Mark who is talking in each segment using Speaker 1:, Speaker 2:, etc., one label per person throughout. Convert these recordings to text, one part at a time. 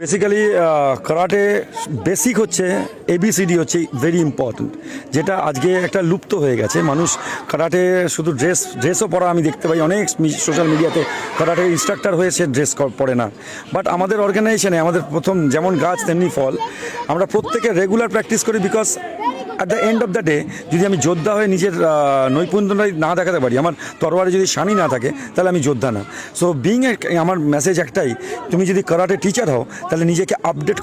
Speaker 1: Basically karate basic হচ্ছে ABCD হচ্ছে very important, যেটা আজকে একটা লুপ্ত হয়ে গেছে। মানুষ কারাটে শুধু ড্রেসও পরা আমি দেখতে পাই, অনেক সোশ্যাল মিডিয়াতে কারাটে ইনস্ট্রাক্টর হয়েছে ড্রেস পরে না। বাট আমাদের অর্গানাইজেশনে আমাদের প্রথম যেমন গাছ তেমনি ফল, আমরা প্রত্যেকে রেগুলার প্র্যাকটিস করি। Because at the end of the day যদি আমি যোদ্ধা হয়ে নিজের নৈপুণ্যটাই না দেখাতে পারি, আমার তরবারে যদি শানি না থাকে, তাহলে আমি যোদ্ধা না। সো বিং আমার মেসেজ একটাই, তুমি যদি কারাটে টিচার হও তাহলে নিজেকে আপগ্রেড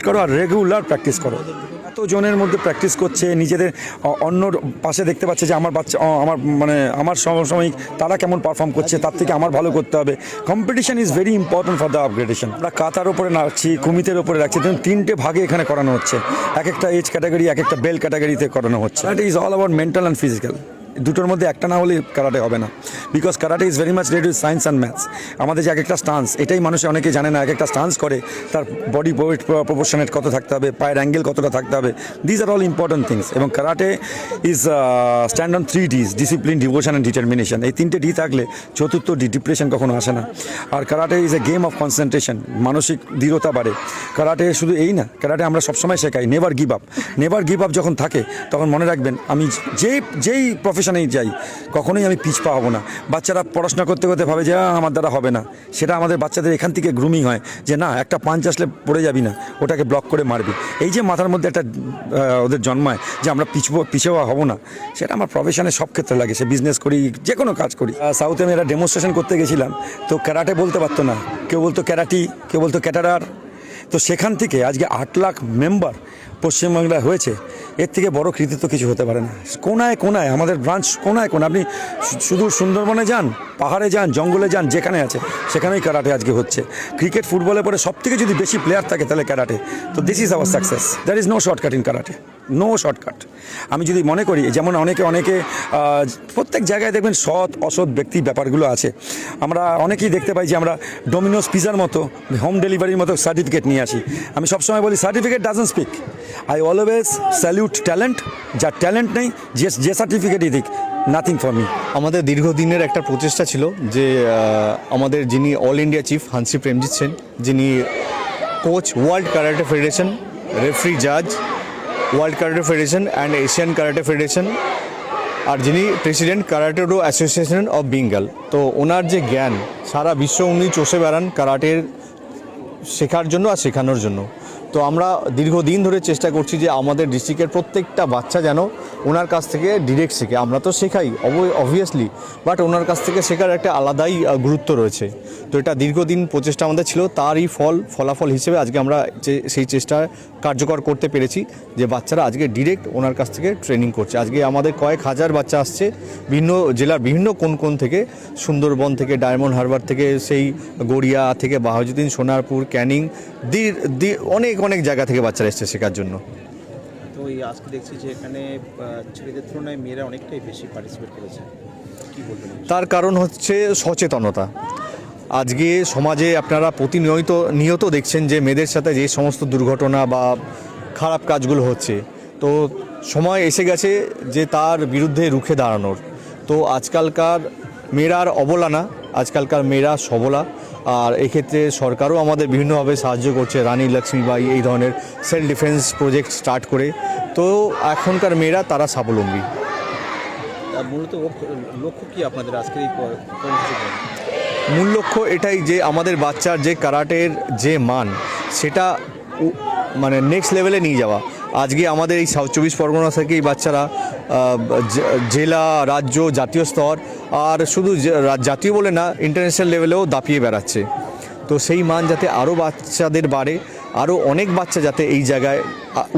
Speaker 1: করো আর রেগুলার প্র্যাকটিস করো। এত জনের মধ্যে প্র্যাকটিস করছে, নিজেদের অন্যর পাশে দেখতে পাচ্ছে যে আমার বাচ্চা আমার সমসাময়িক তারা কেমন পারফর্ম করছে, তার থেকে আমার ভালো করতে হবে। Competition is very important for the upgradation. আমরা কাতার ওপরে রাখছি, কুমিতের ওপরে রাখছি, দেখুন 3টে ভাগে এখানে করানো হচ্ছে। এক একটা এজ ক্যাটাগরি, এক একটা বেল ক্যাটাগরিতে করানো হচ্ছে। That is all about mental and physical. দুটোর মধ্যে একটা না হলে কারাটে হবে না। Because karate is very much related with science and maths. আমাদের যে এক একটা স্টান্স, এটাই মানুষ অনেকে জানে না। এক একটা স্টান্স করে তার বডি ওয়েট প্রপোর্শনেট কত থাকতে হবে, পায়ের অ্যাঙ্গেল কতটা থাকতে হবে, these are all important things. এবং karate is stand on 3 Ds: discipline, devotion and determination. এই 3টে ডি থাকলে চতুর্থ ডি ডিপ্রেশন কখনো আসে না। আর karate is a game of concentration, মানসিক দৃঢ়তা বাড়ে। কারাটে শুধু এই না, কারাটে আমরা সবসময় শেখাই never give up. Never give up যখন থাকে তখন মনে রাখবেন, আমি যেই প্রফেশনেই যাই কখনোই আমি পিছপা হব না। বাচ্চারা পড়াশোনা করতে করতে ভাবে যে আমার দ্বারা হবে না, সেটা আমাদের বাচ্চাদের এখান থেকে গ্রুমিং হয় যে না, একটা পাঞ্চ আসলে পড়ে যাবি না, ওটাকে ব্লক করে মারবি। এই যে মাথার মধ্যে একটা ওদের জন্মায় যে আমরা পিছুয়া হব না, সেটা আমার প্রফেশনে সব ক্ষেত্রে লাগে। সে বিজনেস করি, যে কোনো কাজ করি। সাউথে আমি একটা ডেমনস্ট্রেশন করতে গেছিলাম, তো ক্যারাটে বলতে পারতো না, কেউ বলতো ক্যারাটি, কেউ বলতো ক্যাটারার। তো সেখান থেকে আজকে 8 লাখ মেম্বার পশ্চিমবাংলায় হয়েছে। এর থেকে বড় কৃতিত্ব কিছু হতে পারে না। কোনায় কোনায় আমাদের ব্রাঞ্চ, কোনায় কোনায়। আপনি শুধু সুন্দরবনে যান, পাহাড়ে যান, জঙ্গলে যান, যেখানে আছে সেখানেই কারাটে আজকে হচ্ছে। ক্রিকেট, ফুটবলে পরে সব থেকে যদি বেশি প্লেয়ার থাকে তাহলে কারাটে। তো this is our success. There is no shortcut in karate, no shortcut. আমি যদি মনে করি, যেমন অনেকে প্রত্যেক জায়গায় দেখবেন সৎ অসৎ ব্যক্তি ব্যাপারগুলো আছে। আমরা অনেকেই দেখতে পাই যে আমরা ডোমিনোস পিজার মতো, হোম ডেলিভারির মতো সার্টিফিকেট নিয়ে আসি। আমি সবসময় বলি certificate doesn't speak. I always salute talent. যার ট্যালেন্ট নেই, যে সার্টিফিকেটই দিক, নাথিং ফর মি।
Speaker 2: আমাদের দীর্ঘদিনের একটা প্রচেষ্টা ছিল যে আমাদের যিনি all India chief Hanshi Premjit Sen, যিনি coach world karate federation, referee জাজ world karate federation and Asian karate federation, আর যিনি president karate do association of Bengal. তো ওনার যে জ্ঞান, সারা বিশ্ব উনি চষে বেড়ান কারাটের শেখার জন্য আর শেখানোর জন্য। তো আমরা দীর্ঘদিন ধরে চেষ্টা করছি যে আমাদের ডিস্ট্রিক্টের প্রত্যেকটা বাচ্চা যেন ওনার কাছ থেকে ডিরেক্ট শেখে। আমরা তো শেখাই অবভিয়াসলি, বাট ওনার কাছ থেকে শেখার একটা আলাদাই গুরুত্ব রয়েছে। তো এটা দীর্ঘদিন প্রচেষ্টা আমাদের ছিল, তারই ফলাফল হিসেবে আজকে আমরা সেই চেষ্টা কার্যকর করতে পেরেছি যে বাচ্চারা আজকে ডিরেক্ট ওনার কাছ থেকে ট্রেনিং করছে। আজকে আমাদের কয়েক হাজার বাচ্চা আসছে বিভিন্ন জেলার বিভিন্ন কোন থেকে, সুন্দরবন থেকে, ডায়মন্ড হারবার থেকে, সেই গড়িয়া থেকে, বাহাজুদ্দিন, সোনারপুর, ক্যানিং, অনেক জায়গা থেকে বাচ্চারা এসছে শেখার জন্য।
Speaker 3: তো এই আজকে দেখছি যে এখানে ছেলেদের তুলনায় মেয়েরা অনেকটাই বেশি পার্টিসিপেট করেছে, কী বলবেন?
Speaker 2: তার কারণ হচ্ছে সচেতনতা। আজকে সমাজে আপনারা নিয়ত দেখছেন যে মেয়েদের সাথে যে সমস্ত দুর্ঘটনা বা খারাপ কাজগুলো হচ্ছে, তো সময় এসে গেছে যে তার বিরুদ্ধে রুখে দাঁড়ানোর। তো আজকালকার মেয়েরা আর অবলা না, আজকালকার মেয়েরা সবলা। আর এক্ষেত্রে সরকারও আমাদের বিভিন্নভাবে সাহায্য করছে, রানী লক্ষ্মীবাই এই ধরনের সেলফ ডিফেন্স প্রজেক্ট স্টার্ট করে। তো এখনকার মেয়েরা তারা স্বাবলম্বী।
Speaker 3: মূলত লক্ষ্য কি আপনাদের আজকের এই কর্মসূচি?
Speaker 2: মূল লক্ষ্য এটাই যে আমাদের বাচ্চার যে কারাটের যে মান, সেটা মানে নেক্সট লেভেলে নিয়ে যাওয়া। আজকে আমাদের এই সাউথ 24 পরগনা থেকেই বাচ্চারা জেলা, রাজ্য, জাতীয় স্তর, আর শুধু জাতীয় বলে না, ইন্টারন্যাশনাল লেভেলেও দাপিয়ে বেড়াচ্ছে। তো সেই মান যাতে আরও বাচ্চাদের বাড়ে, আরও অনেক বাচ্চা যাতে এই জায়গায়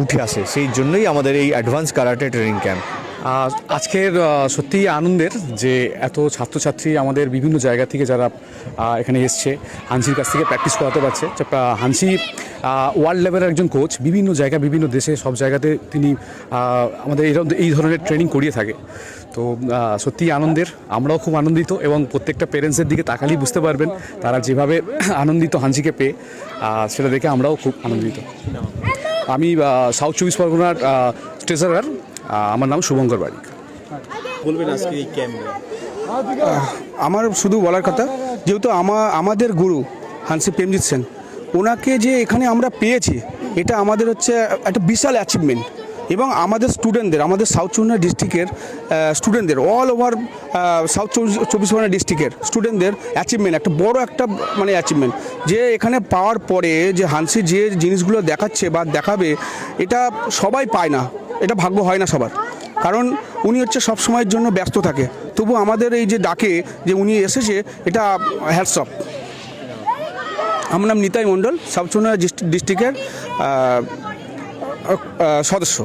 Speaker 2: উঠে আসে, সেই জন্যই আমাদের এই অ্যাডভান্স কারাটে ট্রেনিং ক্যাম্প।
Speaker 4: আজকের সত্যিই আনন্দের যে এত ছাত্রছাত্রী আমাদের বিভিন্ন জায়গা থেকে যারা এখানে এসছে, হানসির কাছ থেকে প্র্যাকটিস করাতে পারছে। হানসি ওয়ার্ল্ড লেভেলের একজন কোচ, বিভিন্ন জায়গা, বিভিন্ন দেশে, সব জায়গাতে তিনি আমাদের এই ধরনের ট্রেনিং করিয়ে থাকে। তো সত্যিই আনন্দের, আমরাও খুব আনন্দিত, এবং প্রত্যেকটা প্যারেন্টসের দিকে তাকালেই বুঝতে পারবেন তারা যেভাবে আনন্দিত হানসিকে পেয়ে, সেটা দেখে আমরাও খুব আনন্দিত। আমি সাউথ 24 পরগনার ট্রেজারার, আমার নাম শুভঙ্কর বারিক।
Speaker 3: বলবেন আজকে এই ক্যাম্পে?
Speaker 5: আমার শুধু বলার কথা, যেহেতু আমাদের গুরু হানসি প্রেমজিৎ সেন, ওনাকে যে এখানে আমরা পেয়েছি এটা আমাদের হচ্ছে একটা বিশাল অ্যাচিভমেন্ট। এবং আমাদের স্টুডেন্টদের, আমাদের সাউথ চব্বিশ পরগনা ডিস্ট্রিক্টের স্টুডেন্টদের, অল ওভার সাউথ চব্বিশ পরগনা ডিস্ট্রিক্টের স্টুডেন্টদের অ্যাচিভমেন্ট, একটা বড় একটা মানে অ্যাচিভমেন্ট, যে এখানে পাওয়ার পরে যে হানসি যে জিনিসগুলো দেখাচ্ছে বা দেখাবে, এটা সবাই পায় না, এটা ভাগ্য হয় না সবার। কারণ উনি হচ্ছে সব সময়ের জন্য ব্যস্ত থাকে, তবু আমাদের এই যে ডাকে যে উনি এসেছে, এটা হ্যাটস অফ। আমার নাম নিতাই মণ্ডল, সাউথ চব্বিশ পরগনা ডিস্ট্রিক্টের সদস্য।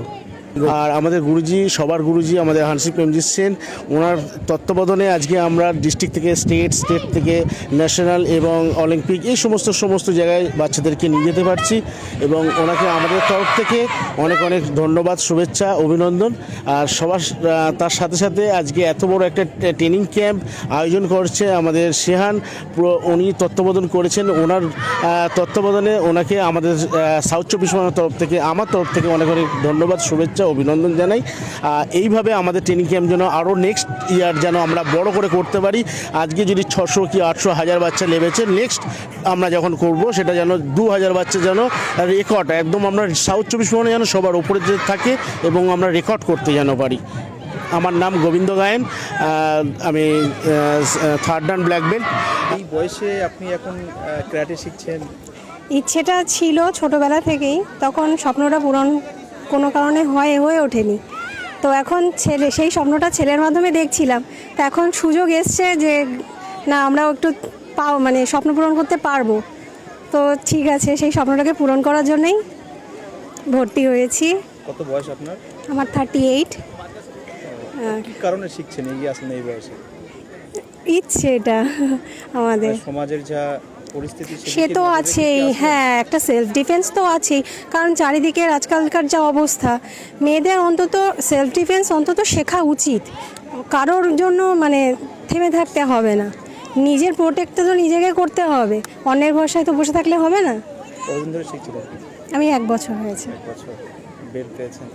Speaker 6: আর আমাদের গুরুজি, সবার গুরুজি আমাদের হানসি প্রেমজিৎ সেন, ওনার তত্ত্বাবধানে আজকে আমরা ডিস্ট্রিক্ট থেকে স্টেট থেকে ন্যাশনাল এবং অলিম্পিক এই সমস্ত জায়গায় বাচ্চাদেরকে নিয়ে যেতে পারছি। এবং ওনাকে আমাদের তরফ থেকে অনেক অনেক ধন্যবাদ, শুভেচ্ছা, অভিনন্দন। আর সবার তার সাথে সাথে আজকে এত বড় একটা ট্রেনিং ক্যাম্প আয়োজন করছে আমাদের শেহান, উনি তত্ত্বাবধান করেছেন। ওনার তত্ত্বাবধানে ওনাকে আমাদের সাউথ চব্বিশ পরগনার তরফ থেকে, আমার তরফ থেকে অনেক অনেক ধন্যবাদ, শুভেচ্ছা, অভিনন্দন জানাই। এইভাবে আমাদের ট্রেনিং ক্যাম্প যেন আরও নেক্সট ইয়ার যেন আমরা বড় করে করতে পারি। আজকে যদি 600 কি 800 হাজার বাচ্চা লেগেছে, নেক্সট আমরা যখন করব সেটা যেন 2000 বাচ্চা যেন রেকর্ড, একদম আমরা সাউথ চব্বিশ পরগনা যেন সবার উপরে যে থাকে এবং আমরা রেকর্ড করতে যেন পারি। আমার নাম গোবিন্দ গায়েন, আমি 3rd ডান ব্ল্যাক বেল্ট।
Speaker 3: এই বয়সে আপনি এখন ক্যারাটে শিখছেন?
Speaker 7: ইচ্ছেটা ছিল ছোটোবেলা থেকেই, তখন স্বপ্নটা পূরণ কোনো কারণে হয়ে ওঠেনি। তো এখন সেই স্বপ্নটা ছেলের মাধ্যমে দেখছিলাম, তো এখন সুযোগ এসছে যে না, আমরাও একটু মানে স্বপ্ন পূরণ করতে পারবো। তো ঠিক আছে, সেই স্বপ্নটাকে পূরণ করার জন্যই ভর্তি হয়েছি।
Speaker 3: কত বয়স আপনার?
Speaker 7: আমার 38।
Speaker 3: কি কারণে শিখছেন, এগিয়ে আসেন এই বয়সে?
Speaker 7: ইচ্ছে এটা আমাদের
Speaker 3: সমাজের যা পরিস্থিতি
Speaker 7: সে তো আছেই, হ্যাঁ, একটা সেলফ ডিফেন্স তো আছেই। কারণ চারিদিকের আজকালকার যা অবস্থা, মেয়েদের অন্তত সেলফ ডিফেন্স অন্তত শেখা উচিত। কারোর জন্য মানে থেমে থাকতে হবে না, নিজের প্রোটেক্টটা তো নিজেকে করতে হবে, অন্যের ভরসায় তো বসে থাকলে হবে না।
Speaker 3: কতদিন ধরে শিখছিলেন?
Speaker 7: আমি 1 বছর হয়েছে।
Speaker 3: 1 বছর। বেল্ট পেয়েছেন?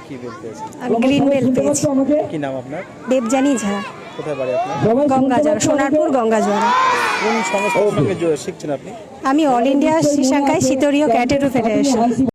Speaker 3: কি বেল্ট পেয়েছেন?
Speaker 7: আমি গ্রিন বেল্ট পেয়েছি।
Speaker 3: কি নাম আপনার?
Speaker 7: দেবজানি ঝা।
Speaker 3: কোথায় বাড়ি আপনার?
Speaker 7: গঙ্গাজোড়া, সোনারপুর গঙ্গাজোড়া।
Speaker 3: কোন সংস্থার সঙ্গে শিখছেন আপনি?
Speaker 7: আমি অল ইন্ডিয়া শিশাঙ্কাই শীতরীয় ক্যাটেটো ফেডারেশন।